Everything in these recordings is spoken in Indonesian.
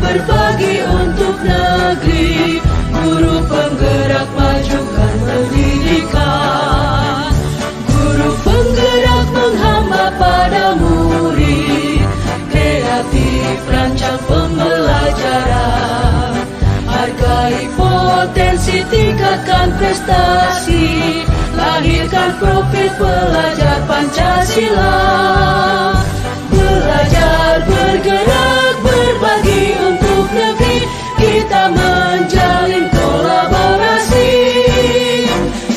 berbagi untuk negeri. Guru penggerak majukan pendidikan. Guru penggerak menghamba pada murid. Kreatif rancang pembelajaran. Hargai potensi, tingkatkan prestasi. Lahirkan profil pelajar Pancasila. Belajar, bergerak, berbagi untuk negeri. Kita menjalin kolaborasi.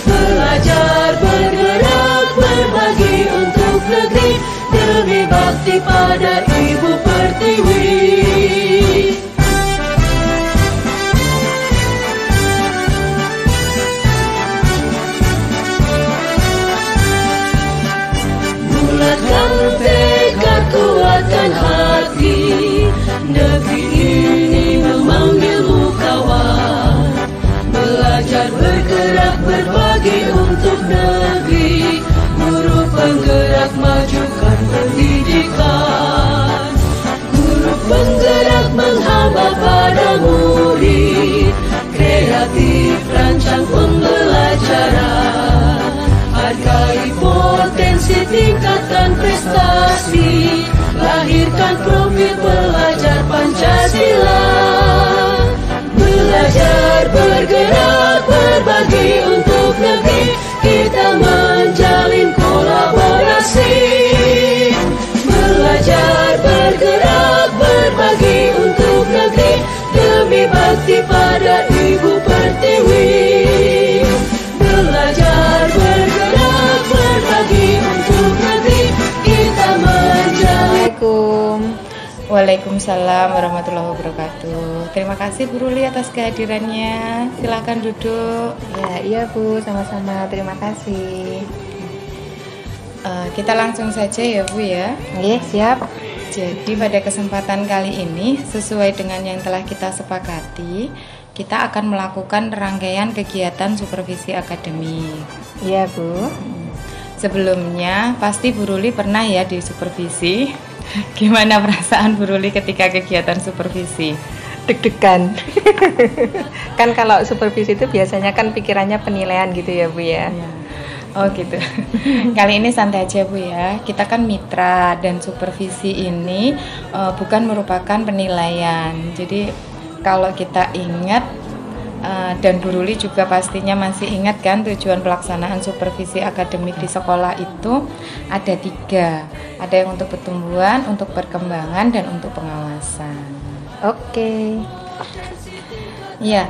Belajar, bergerak, berbagi untuk negeri. Demi bakti pada Ibu Pertiwi. Bulatkan tekad, kuatkan hati. Negeri ini memanggilmu kawan. Belajar, bergerak, berbagi untuk negeri. Guru penggerak majukan pendidikan. Guru penggerak menghamba pada murid. Kreatif rancang pembelajaran. Hargai potensi, tingkatkan prestasi. Lahirkan profil pelajar Pancasila. Belajar, bergerak, berbagi untuk negeri. Kita menjalin kolaborasi. Belajar, bergerak, berbagi untuk negeri. Demi bakti pada Ibu Pertiwi. Belajar, bergerak, berbagi untuk negeri. Kita menjalin. Waalaikumsalam warahmatullahi wabarakatuh. Terima kasih Bu Ruli atas kehadirannya. Silakan duduk. Ya, iya Bu, sama-sama. Terima kasih. Kita langsung saja ya Bu ya. Oke, siap. Jadi pada kesempatan kali ini, sesuai dengan yang telah kita sepakati, kita akan melakukan rangkaian kegiatan supervisi akademik. Iya Bu. Sebelumnya pasti Bu Ruli pernah ya disupervisi. Gimana perasaan Bu Ruli ketika kegiatan supervisi? Deg-degan. Kan kalau supervisi itu biasanya kan pikirannya penilaian gitu ya Bu ya. Oh gitu. Kali ini santai aja Bu ya. Kita kan mitra dan supervisi ini bukan merupakan penilaian. Jadi kalau kita ingat dan Bu Ruli juga pastinya masih ingat kan tujuan pelaksanaan supervisi akademik di sekolah itu ada 3. Ada yang untuk pertumbuhan, untuk perkembangan, dan untuk pengawasan. Oke. Ya,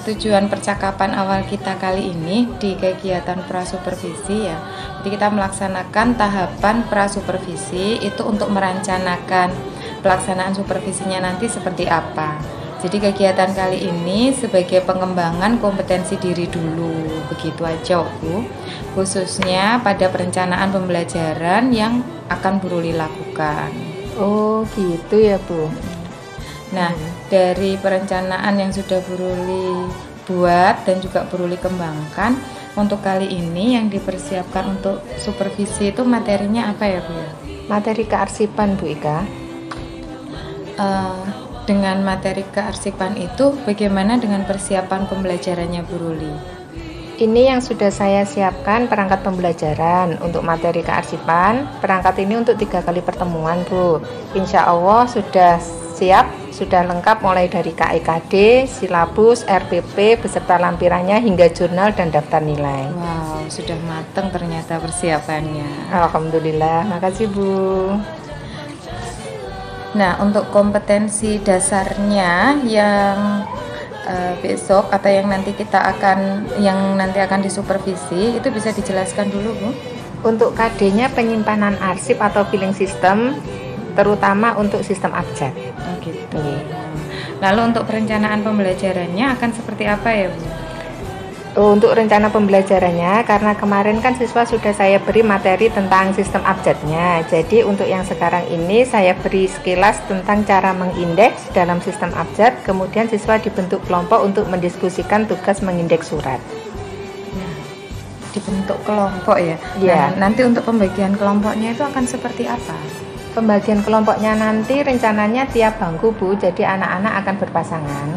tujuan percakapan awal kita kali ini di kegiatan prasupervisi ya. Jadi kita melaksanakan tahapan prasupervisi itu untuk merencanakan pelaksanaan supervisinya nanti seperti apa. Jadi kegiatan kali ini sebagai pengembangan kompetensi diri dulu, begitu aja Bu. Khususnya pada perencanaan pembelajaran yang akan Bu Ruli lakukan. Oh gitu ya Bu. Nah, dari perencanaan yang sudah Bu Ruli buat dan juga Bu Ruli kembangkan, untuk kali ini yang dipersiapkan untuk supervisi itu materinya apa ya Bu ya? Materi kearsipan Bu Ika. Dengan materi kearsipan itu bagaimana dengan persiapan pembelajarannya Bu Ruli? Ini yang sudah saya siapkan perangkat pembelajaran untuk materi kearsipan. Perangkat ini untuk 3 kali pertemuan Bu. Insya Allah sudah siap, sudah lengkap mulai dari KIKD, silabus, RPP, beserta lampirannya hingga jurnal dan daftar nilai. Wow, sudah matang ternyata persiapannya. Alhamdulillah, makasih Bu. Nah, untuk kompetensi dasarnya yang besok atau yang nanti akan disupervisi itu bisa dijelaskan dulu Bu. Untuk KD-nya penyimpanan arsip atau filing system, terutama untuk sistem abjad. Oh gitu. Lalu untuk perencanaan pembelajarannya akan seperti apa ya Bu? Untuk rencana pembelajarannya, karena kemarin kan siswa sudah saya beri materi tentang sistem abjadnya. Jadi untuk yang sekarang ini saya beri sekilas tentang cara mengindeks dalam sistem abjad. Kemudian siswa dibentuk kelompok untuk mendiskusikan tugas mengindeks surat. Nah, dibentuk kelompok ya? Ya. Nah, nanti untuk pembagian kelompoknya itu akan seperti apa? Pembagian kelompoknya nanti rencananya tiap bangku Bu, jadi anak-anak akan berpasangan.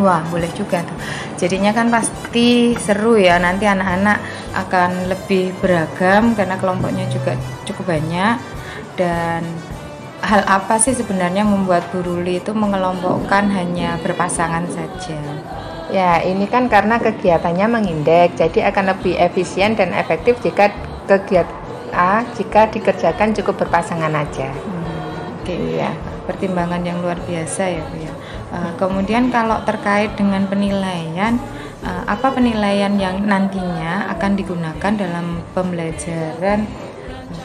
Wah, boleh juga tuh. Jadinya kan pasti seru ya, nanti anak-anak akan lebih beragam karena kelompoknya juga cukup banyak. Dan hal apa sih sebenarnya membuat Bu Ruli itu mengelompokkan hanya berpasangan saja? Ya, ini kan karena kegiatannya mengindeks, jadi akan lebih efisien dan efektif jika jika dikerjakan cukup berpasangan aja. Oke, ya. Pertimbangan yang luar biasa ya Bu ya. Kemudian kalau terkait dengan penilaian, apa penilaian yang nantinya akan digunakan dalam pembelajaran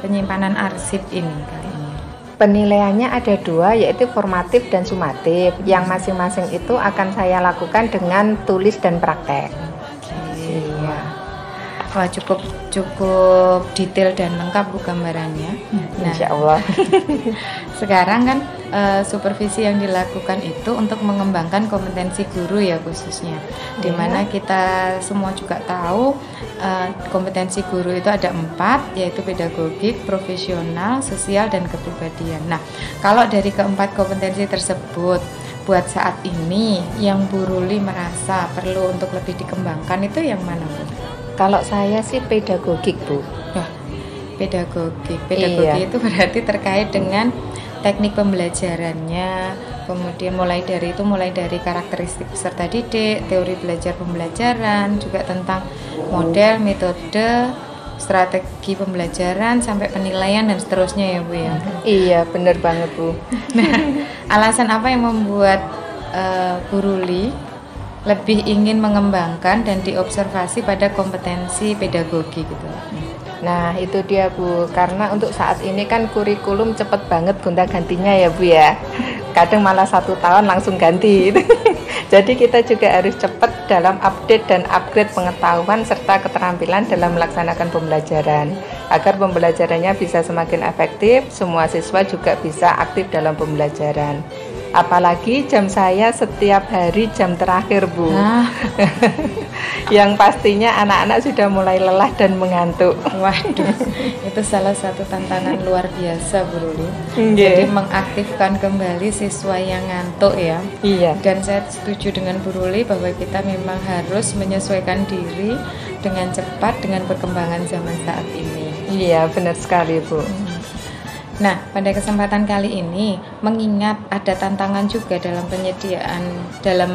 penyimpanan arsip ini kali ini? Penilaiannya ada 2, yaitu formatif dan sumatif. Yang masing-masing itu akan saya lakukan dengan tulis dan praktek. Iya. Wah, cukup detail dan lengkap Bu gambarannya. Nah, Insya Allah. sekarang kan supervisi yang dilakukan itu untuk mengembangkan kompetensi guru ya khususnya. Dimana kita semua juga tahu kompetensi guru itu ada 4, yaitu pedagogik, profesional, sosial, dan kepribadian. Nah, kalau dari keempat kompetensi tersebut, buat saat ini yang Bu Ruli merasa perlu untuk lebih dikembangkan itu yang mana Bu? Kalau saya sih pedagogik Bu. Pedagogik Iya. itu berarti terkait dengan teknik pembelajarannya, kemudian mulai dari karakteristik peserta didik, teori belajar pembelajaran, juga tentang model, metode, strategi pembelajaran, sampai penilaian dan seterusnya ya Bu ya. Iya, benar banget Bu. Nah, alasan apa yang membuat Bu Ruli lebih ingin mengembangkan dan diobservasi pada kompetensi pedagogi gitu? Nah, itu dia Bu, karena untuk saat ini kan kurikulum cepet banget gonta-gantinya ya Bu ya. Kadang malah 1 tahun langsung ganti. Jadi kita juga harus cepat dalam update dan upgrade pengetahuan serta keterampilan dalam melaksanakan pembelajaran. Agar pembelajarannya bisa semakin efektif, semua siswa juga bisa aktif dalam pembelajaran. Apalagi jam saya setiap hari jam terakhir Bu. Yang pastinya anak-anak sudah mulai lelah dan mengantuk. Waduh, itu salah satu tantangan luar biasa Bu Ruli. Nggih. Jadi mengaktifkan kembali siswa yang ngantuk ya. Iya. Dan saya setuju dengan Bu Ruli bahwa kita memang harus menyesuaikan diri dengan cepat dengan perkembangan zaman saat ini. Iya, benar sekali Bu. Nah, pada kesempatan kali ini, mengingat ada tantangan juga dalam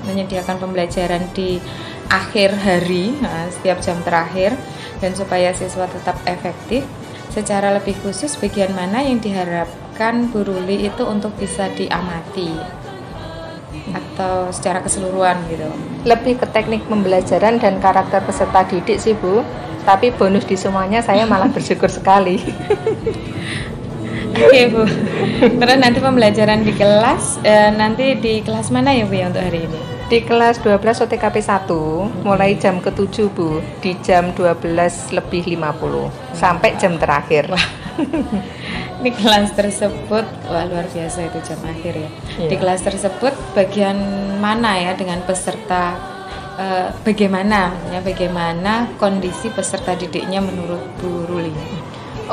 menyediakan pembelajaran di akhir hari, setiap jam terakhir, dan supaya siswa tetap efektif, secara lebih khusus bagian mana yang diharapkan Bu Ruli itu untuk bisa diamati atau secara keseluruhan gitu? Lebih ke teknik pembelajaran dan karakter peserta didik sih Bu. Tapi bonus di semuanya saya malah bersyukur sekali. Oke Bu. Terus nanti pembelajaran di kelas, nanti di kelas mana ya Bu ya untuk hari ini? Di kelas 12 OTKP 1 mulai jam ke-7 Bu, di jam 12:50 sampai jam terakhir. Di kelas tersebut, wah luar biasa itu jam akhir ya. Iya. Di kelas tersebut bagian mana ya dengan peserta, bagaimana kondisi peserta didiknya menurut Bu Ruli?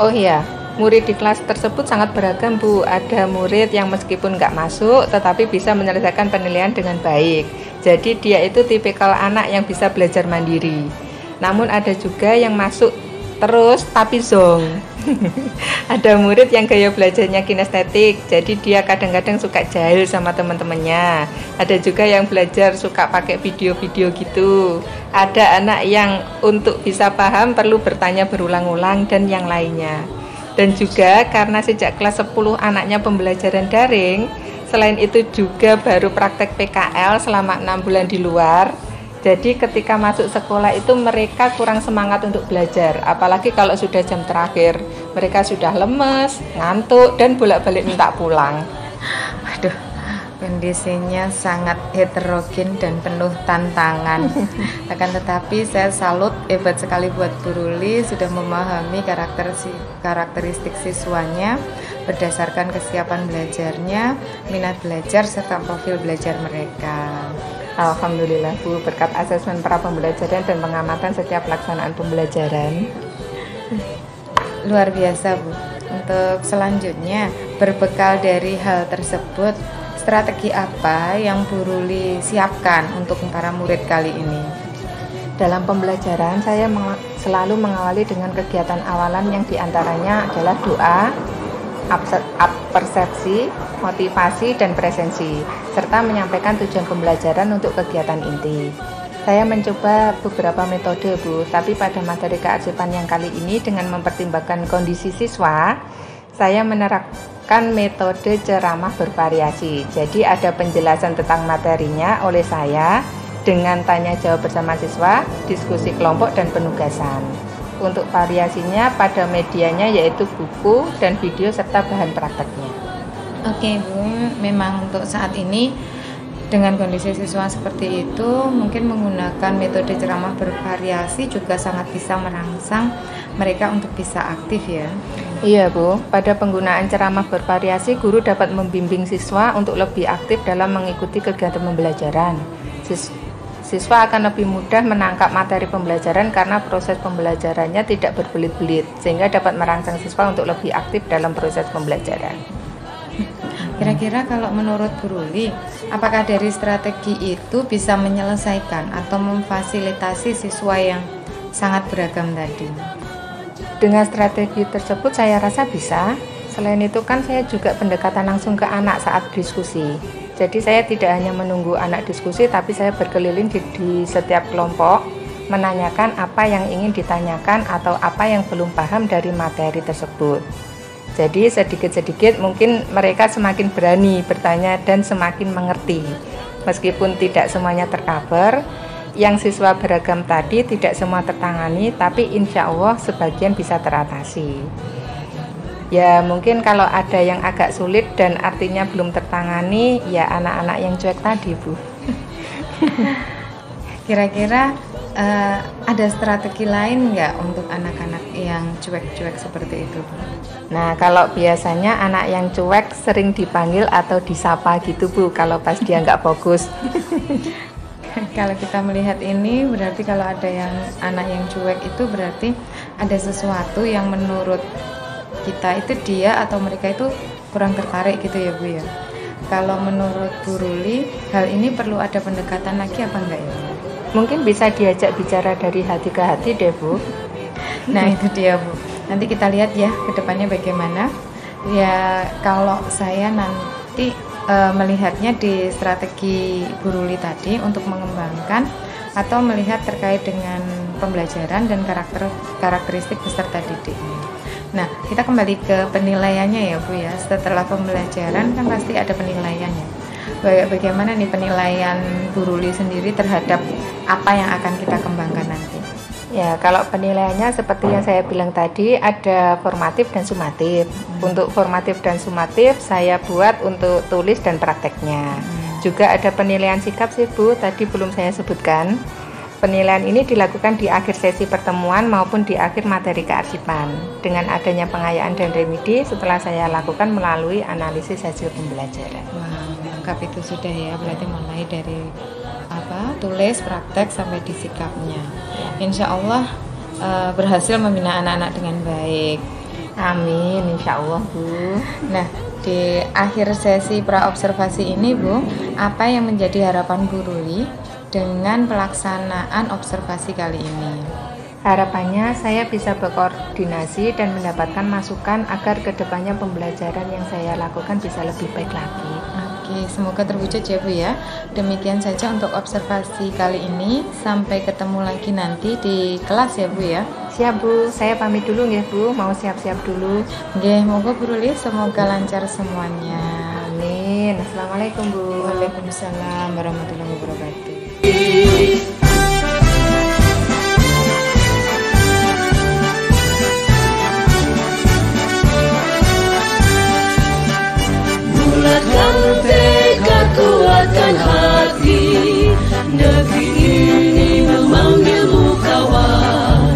Oh iya, murid di kelas tersebut sangat beragam Bu. Ada murid yang meskipun nggak masuk tetapi bisa menyelesaikan penilaian dengan baik. Jadi dia itu tipikal anak yang bisa belajar mandiri. Namun ada juga yang masuk terus tapi zong. Ada murid yang gaya belajarnya kinestetik, jadi dia kadang-kadang suka jahil sama teman-temannya. Ada juga yang belajar suka pakai video-video gitu. Ada anak yang untuk bisa paham perlu bertanya berulang-ulang dan yang lainnya. Dan juga karena sejak kelas 10 anaknya pembelajaran daring, selain itu juga baru praktek PKL selama 6 bulan di luar. Jadi ketika masuk sekolah itu mereka kurang semangat untuk belajar. Apalagi kalau sudah jam terakhir, mereka sudah lemes, ngantuk, dan bolak-balik minta pulang. Waduh, kondisinya sangat heterogen dan penuh tantangan. Akan tetapi saya salut, hebat sekali buat Bu Ruli sudah memahami karakteristik siswanya berdasarkan kesiapan belajarnya, minat belajar, serta profil belajar mereka. Alhamdulillah Bu, berkat asesmen pra pembelajaran dan pengamatan setiap pelaksanaan pembelajaran. Luar biasa Bu. untuk selanjutnya, berbekal dari hal tersebut, strategi apa yang Bu Ruli siapkan untuk para murid kali ini? Dalam pembelajaran, saya selalu mengawali dengan kegiatan awalan yang diantaranya adalah doa, persepsi, motivasi, dan presensi, serta menyampaikan tujuan pembelajaran untuk kegiatan inti. Saya mencoba beberapa metode, Bu, tapi pada materi kearsipan yang kali ini dengan mempertimbangkan kondisi siswa, saya menerapkan metode ceramah bervariasi. Jadi ada penjelasan tentang materinya oleh saya dengan tanya jawab bersama siswa, diskusi kelompok, dan penugasan. Untuk variasinya pada medianya yaitu buku dan video serta bahan prakteknya. Oke, Bu, memang untuk saat ini dengan kondisi siswa seperti itu, mungkin menggunakan metode ceramah bervariasi juga sangat bisa merangsang mereka untuk bisa aktif ya. Iya, Bu, pada penggunaan ceramah bervariasi, guru dapat membimbing siswa untuk lebih aktif dalam mengikuti kegiatan pembelajaran. Siswa akan lebih mudah menangkap materi pembelajaran karena proses pembelajarannya tidak berbelit-belit, sehingga dapat merangsang siswa untuk lebih aktif dalam proses pembelajaran. Kira-kira kalau menurut Bu Ruli, apakah dari strategi itu bisa menyelesaikan atau memfasilitasi siswa yang sangat beragam tadi? Dengan strategi tersebut saya rasa bisa. Selain itu kan saya juga pendekatan langsung ke anak saat diskusi. Jadi saya tidak hanya menunggu anak diskusi, tapi saya berkeliling di setiap kelompok, menanyakan apa yang ingin ditanyakan atau apa yang belum paham dari materi tersebut. Jadi sedikit-sedikit mungkin mereka semakin berani bertanya dan semakin mengerti. Meskipun tidak semuanya tercover, yang siswa beragam tadi tidak semua tertangani, tapi insya Allah sebagian bisa teratasi. Ya mungkin kalau ada yang agak sulit dan artinya belum tertangani, ya anak-anak yang cuek tadi, Bu. Kira-kira ada strategi lain nggak untuk anak-anak yang cuek-cuek seperti itu? Nah, kalau biasanya anak yang cuek sering dipanggil atau disapa gitu, Bu, kalau pas dia nggak fokus. Kalau kita melihat ini, berarti kalau ada yang anak yang cuek itu berarti ada sesuatu yang menurut kita itu dia atau mereka itu kurang tertarik gitu ya, Bu ya. Kalau menurut Bu Ruli, hal ini perlu ada pendekatan lagi apa enggak ya? Mungkin bisa diajak bicara dari hati ke hati deh, Bu. Nah itu dia, Bu. Nanti kita lihat ya ke depannya bagaimana. Ya kalau saya nanti melihatnya di strategi Bu Ruli tadi untuk mengembangkan atau melihat terkait dengan pembelajaran dan karakteristik peserta didik. Nah kita kembali ke penilaiannya ya, Bu ya. Setelah pembelajaran kan pasti ada penilaiannya. Bagaimana nih penilaian Bu Ruli sendiri terhadap apa yang akan kita kembangkan nanti? Ya, kalau penilaiannya seperti yang saya bilang tadi, ada formatif dan sumatif. Untuk formatif dan sumatif saya buat untuk tulis dan prakteknya. Juga ada penilaian sikap sih, Bu, tadi belum saya sebutkan. Penilaian ini dilakukan di akhir sesi pertemuan maupun di akhir materi kearsipan. Dengan adanya pengayaan dan remedi setelah saya lakukan melalui analisis hasil pembelajaran. Wah, lengkap itu sudah ya, berarti mulai dari tulis, praktek sampai di sikapnya. Insya Allah berhasil membina anak-anak dengan baik. Amin, insya Allah, Bu. Nah, di akhir sesi praobservasi ini, Bu, apa yang menjadi harapan Bu Ruli dengan pelaksanaan observasi kali ini? Harapannya saya bisa berkoordinasi dan mendapatkan masukan agar kedepannya pembelajaran yang saya lakukan bisa lebih baik lagi. Oke, semoga terwujud ya, Bu ya. Demikian saja untuk observasi kali ini. Sampai ketemu lagi nanti di kelas ya, Bu ya. Siap, Bu. Saya pamit dulu ya, Bu. Mau siap-siap dulu. Nggih, moga Bu Ruli semoga lancar semuanya. Amin. Assalamualaikum, Bu. Waalaikumsalam warahmatullahi wabarakatuh. Bulatkan tekad, kuatkan hati, negeri ini memanggilmu kawan.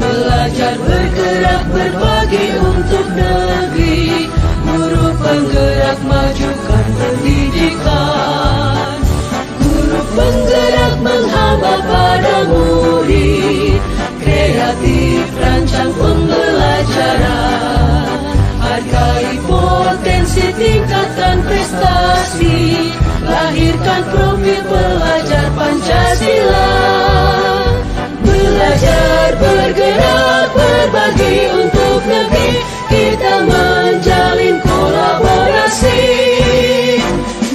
Belajar, bergerak, berbagi untuk negeri, guru penggerak majukan pendidikan. Guru Pancasila. Belajar, bergerak, berbagi untuk negeri, kita menjalin kolaborasi.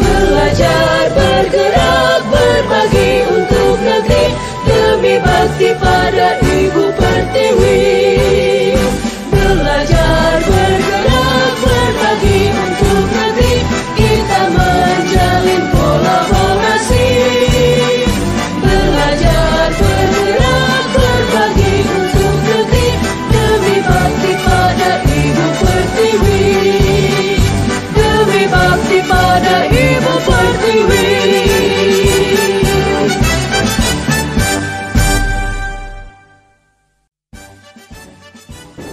Belajar, bergerak, berbagi untuk negeri, demi bakti pada Ibu Pertiwi. Belajar, bergerak, berbagi untuk negeri, kita menjalin kolaborasi. Belajar, bergerak, berbagi untuk negeri, demi bakti pada Ibu Pertiwi. Demi bakti pada Ibu Pertiwi.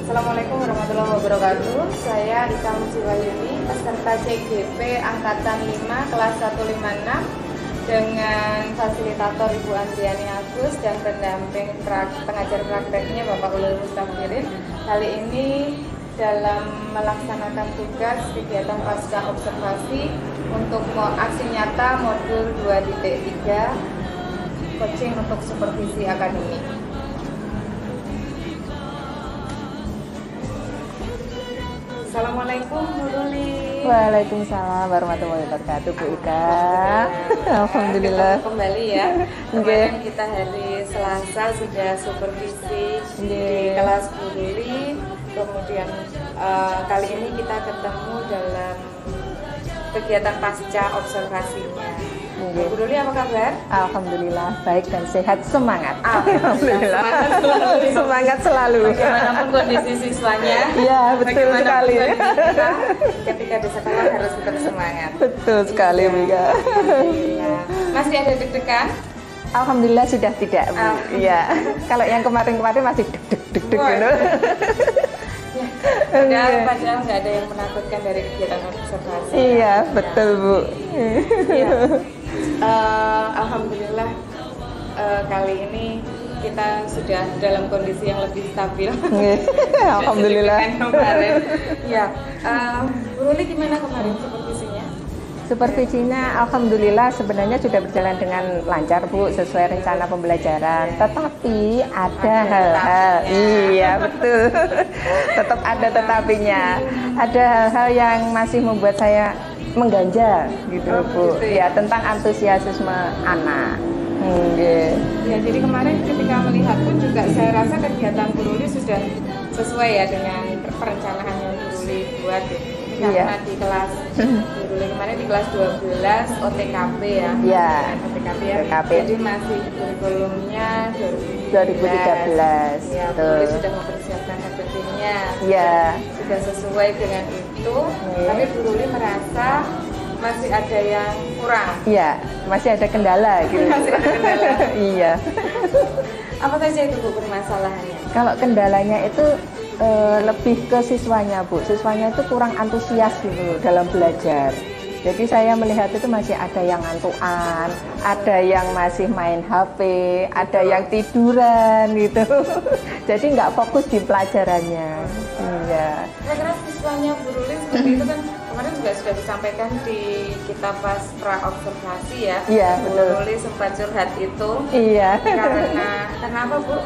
Assalamualaikum warahmatullahi wabarakatuh. Saya Rika Mujiwayuni, peserta CGP Angkatan 5 kelas 156 dengan fasilitator Ibu Andriani Agus dan pendamping pengajar prakteknya Bapak Ulul Mustafirin. Kali ini dalam melaksanakan tugas kegiatan pasca observasi untuk aksi nyata modul 2.3 coaching untuk supervisi akademik. Assalamualaikum Bu Ruli. Waalaikumsalam warahmatullahi wabarakatuh Bu Ika. Alhamdulillah. Kembali ya. Kemarin kita hari Selasa sudah supervisi di kelas Bu Ruli. Kemudian kali ini kita ketemu dalam kegiatan pasca observasinya. Bu Ruli apa kabar? Alhamdulillah baik dan sehat, semangat. Alhamdulillah. Semangat selalu. Bagaimanapun kondisi siswanya. Iya betul sekali. Kita, ketika di sekolah harus tetap semangat. Betul sekali Bu Ika. Masih ada deg-degan? Alhamdulillah sudah tidak Bu. Iya. Kalau yang kemarin-kemarin masih deg-deg gitu. Padahal nggak ada yang menakutkan dari kegiatan observasi. Iya betul Bu. Iya. Alhamdulillah kali ini kita sudah dalam kondisi yang lebih stabil. Alhamdulillah. Kemarin. Ya, Bu Ruli gimana kemarin supervisinya? Supervisinya alhamdulillah sebenarnya sudah berjalan dengan lancar Bu, sesuai rencana pembelajaran. Tetapi ada hal-hal, iya betul, tetap ada tetapinya. Ada hal-hal yang masih membuat saya mengganjal gitu Bu, ya tentang antusiasme anak. Ya, jadi kemarin ketika melihat pun juga saya rasa kegiatan Bu Ruli sudah sesuai ya dengan perencanaan yang Bu Ruli buat. Karena di kelas Bu Ruli kemarin di kelas 12 OTKP ya. Iya. OTKP ya. OTKP. Jadi masih kurikulumnya 2013. Ya, Bu Ruli sudah mempersiapkan HPP-nya. Iya. Sudah sesuai dengan itu. Tapi Bu Ruli merasa masih ada yang kurang. Iya, masih ada kendala gitu. Masih ada kendala. Iya. Apa saja itu Bu permasalahannya? Kalau kendalanya itu lebih ke siswanya Bu. Siswanya itu kurang antusias gitu dalam belajar. Jadi saya melihat itu masih ada yang ngantukan, ada yang masih main HP, ada yang tiduran gitu. Jadi nggak fokus di pelajarannya. Iya. Kira-kira siswanya Bu Ruli seperti itu kan kemarin juga sudah disampaikan di kita pas pra observasi ya. Iya betul. Bu Ruli sempat curhat itu. Iya. Karena apa Bu?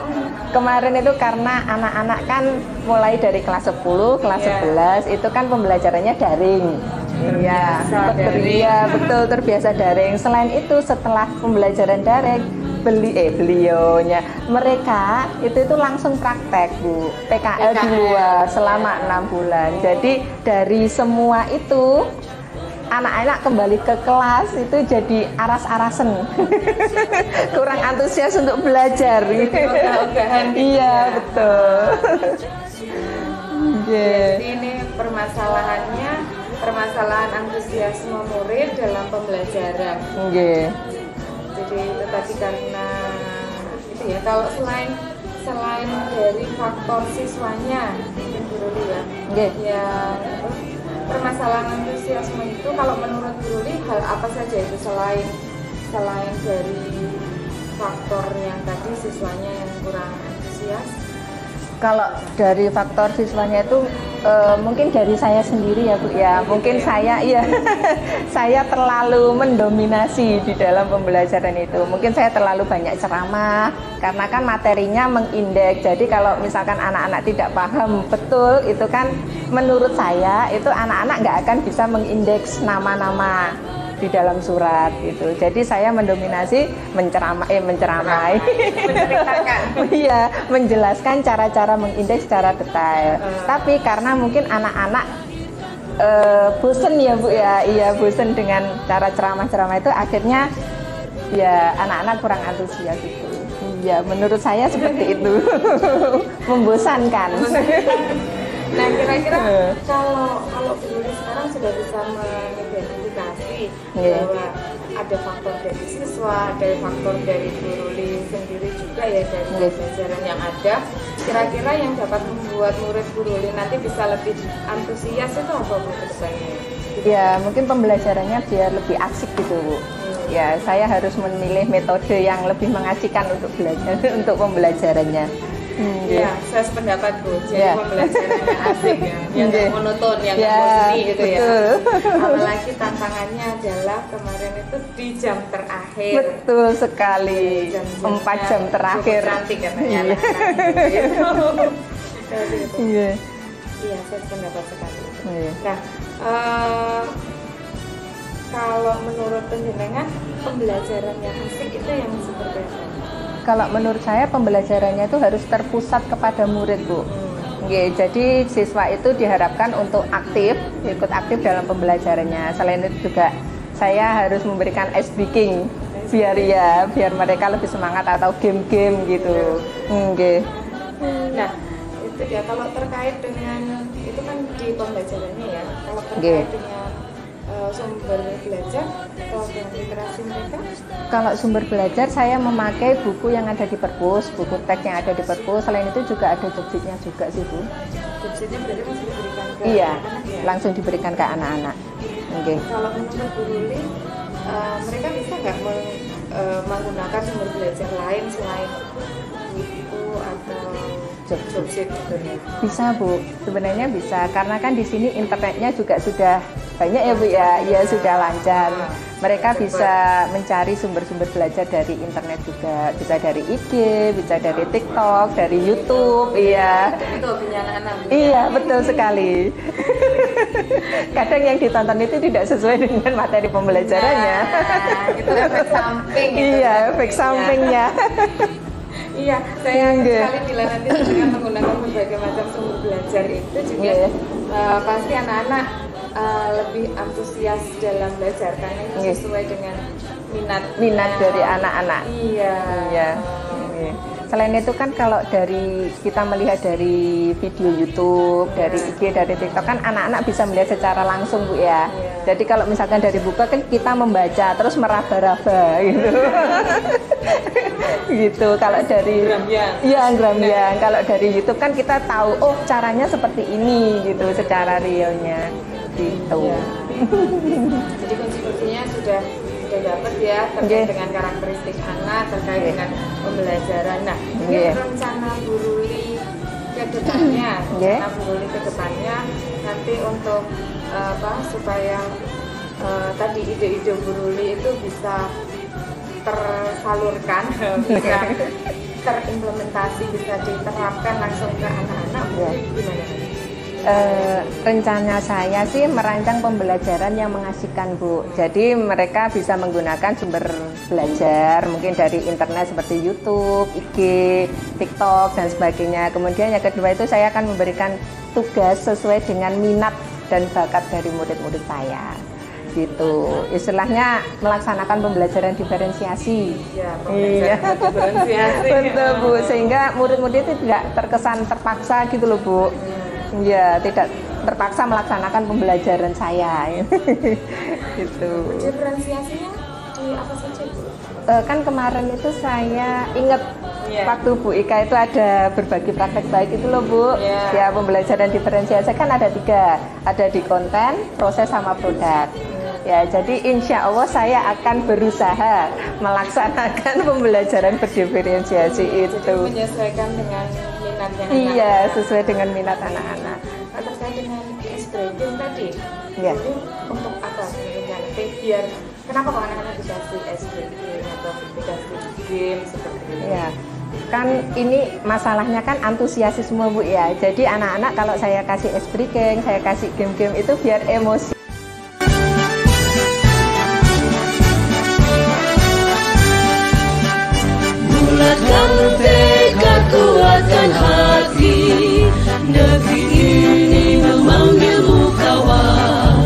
Kemarin itu karena anak-anak kan mulai dari kelas 10, kelas 11 itu kan pembelajarannya daring. Iya, betul terbiasa daring. Selain itu setelah pembelajaran daring, beliaunya mereka itu langsung praktek Bu, PKL di luar selama 6 bulan. Jadi dari semua itu anak-anak kembali ke kelas itu jadi aras-arasen, kurang antusias untuk belajar. Iya betul. Jadi ini permasalahan antusiasme murid dalam pembelajaran. Jadi itu tadi karena itu ya, kalau selain dari faktor siswanya mungkin Bu Ruli ya permasalahan antusiasme itu kalau menurut Bu Ruli hal apa saja itu selain dari faktor yang tadi siswanya yang kurang antusias? Kalau dari faktor siswanya itu mungkin dari saya sendiri ya Bu ya. Mungkin saya ya saya terlalu mendominasi di dalam pembelajaran itu. Mungkin saya terlalu banyak ceramah karena kan materinya mengindeks. Jadi kalau misalkan anak-anak tidak paham betul itu kan menurut saya itu anak-anak nggak akan bisa mengindeks nama-nama di dalam surat gitu. Jadi saya mendominasi menceramai, iya, menjelaskan cara-cara mengindeks secara detail. Tapi karena mungkin anak-anak bosen ya Bu ya, iya bosen dengan cara ceramah-ceramah itu, akhirnya ya anak-anak kurang antusias itu. Ya menurut saya seperti itu. Membosankan. Nah kira-kira kalau Bu sekarang sudah bisa mengidentifikasi bahwa ada faktor dari siswa, ada faktor dari Bu Ruli sendiri juga ya dari pembelajaran yang ada. Kira-kira yang dapat membuat murid Bu Ruli nanti bisa lebih antusias itu apa Bu kedepannya? Ya mungkin pembelajarannya biar lebih asik gitu Bu. Ya saya harus memilih metode yang lebih mengasihkan untuk belajar untuk pembelajarannya. Ya, saya sependapat Bu. Jadi pembelajarannya asik ya, yang nggak monoton, yang nggak bosan gitu ya. Apalagi tantangannya adalah kemarin itu di jam terakhir. Betul sekali. 4 jam terakhir. Cantik katanya. Iya, saya sependapat sekali. Nah, kalau menurut penjenengan pembelajaran yang asik itu yang seperti apa? Kalau menurut saya pembelajarannya itu harus terpusat kepada murid Bu. Jadi siswa itu diharapkan untuk ikut aktif dalam pembelajarannya. Selain itu juga saya harus memberikan ice breaking biar mereka lebih semangat atau game-game gitu. Nah itu dia kalau terkait dengan itu kan di pembelajarannya ya. Kalau terkait dengan sumber belajar atau dengan literasi mereka? Kalau sumber belajar saya memakai buku yang ada di perpus, buku teks yang ada di perpus. Selain itu juga ada jobsitnya juga sih Bu. Jobsitnya berarti masih diberikan ke anak-anak ya? Langsung diberikan ke anak-anak. Kalau menurut Bu Ruli, mereka bisa nggak menggunakan sumber belajar lain selain buku atau jobsit gitu ya? Bisa Bu, sebenarnya bisa karena kan di sini internetnya juga sudah banyak ya Bu ya, sudah lancar. Mereka bisa mencari sumber-sumber belajar dari internet juga, bisa dari IG, bisa dari TikTok, dari YouTube, iya. Itu hobinya anak-anak. Iya betul sekali. Kadang yang ditonton itu tidak sesuai dengan materi pembelajarannya. Nah, itu efek samping. Iya, efek sampingnya. Iya, saya sekali bila nanti dengan menggunakan berbagai macam sumber belajar itu juga pasti anak-anak lebih antusias dalam belajar karena itu sesuai dengan minat dari anak-anak. Iya. Selain itu kan kalau dari kita melihat dari video YouTube, dari IG, dari TikTok kan anak-anak bisa melihat secara langsung Bu ya. Jadi kalau misalkan dari buku kan kita membaca terus meraba-raba gitu. Gitu. Kalau dari Grambian. Kalau dari YouTube kan kita tahu caranya seperti ini gitu secara realnya gitu. Jadi kunci-kuncinya sudah dapat ya terkait dengan karakteristik anak, terkait dengan pembelajaran. Nah, ini rencana Bu Ruli ke depannya, nanti untuk supaya tadi ide-ide Bu Ruli itu bisa tersalurkan, bisa terimplementasi, bisa diterapkan langsung ke anak-anak. Gimana? Rencana saya sih merancang pembelajaran yang mengasihkan Bu. Jadi mereka bisa menggunakan sumber belajar mungkin dari internet seperti YouTube, IG, TikTok dan sebagainya. Kemudian yang kedua itu saya akan memberikan tugas sesuai dengan minat dan bakat dari murid-murid saya. Gitu. Istilahnya melaksanakan pembelajaran diferensiasi. Diferensiasi. Betul Bu, sehingga murid-murid itu tidak terkesan terpaksa gitu loh Bu. Ya, tidak terpaksa melaksanakan pembelajaran saya. Gitu. Diferensiasinya di apa saja Bu? Kan kemarin itu saya ingat waktu Bu Ika itu ada berbagi praktek baik itu loh Bu. Ya pembelajaran diferensiasi kan ada 3, ada di konten, proses sama produk. Ya, jadi insya Allah saya akan berusaha melaksanakan pembelajaran berdiferensiasi itu. Menyesuaikan dengan minatnya anak. Iya, sesuai dengan minat anak-anak. Nah, terkait dengan S-breaking tadi, Ya. ini untuk apa sebenarnya? Biar kenapa kok anak-anak dikasih S-breaking atau dikasih game seperti ini? Ya, kan ini masalahnya kan antusiasme Bu ya. Jadi anak-anak kalau saya kasih es breaking, saya kasih game-game itu biar emosi. Bulatkan tekad, kuatkan hati, negeri ini memanggilmu kawan.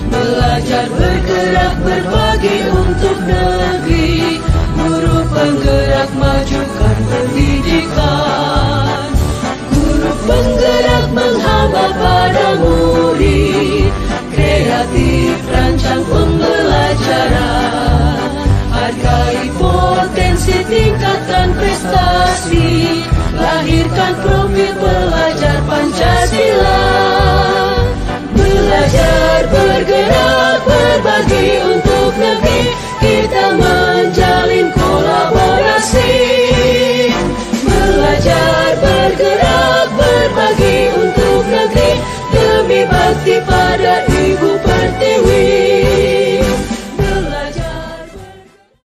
Belajar bergerak berbagi untuk negeri, guru penggerak majukan pendidikan. Guru penggerak menghamba pada murid, kreatif rancang pembelajaran. Hargai potensi, tingkatkan prestasi, lahirkan profil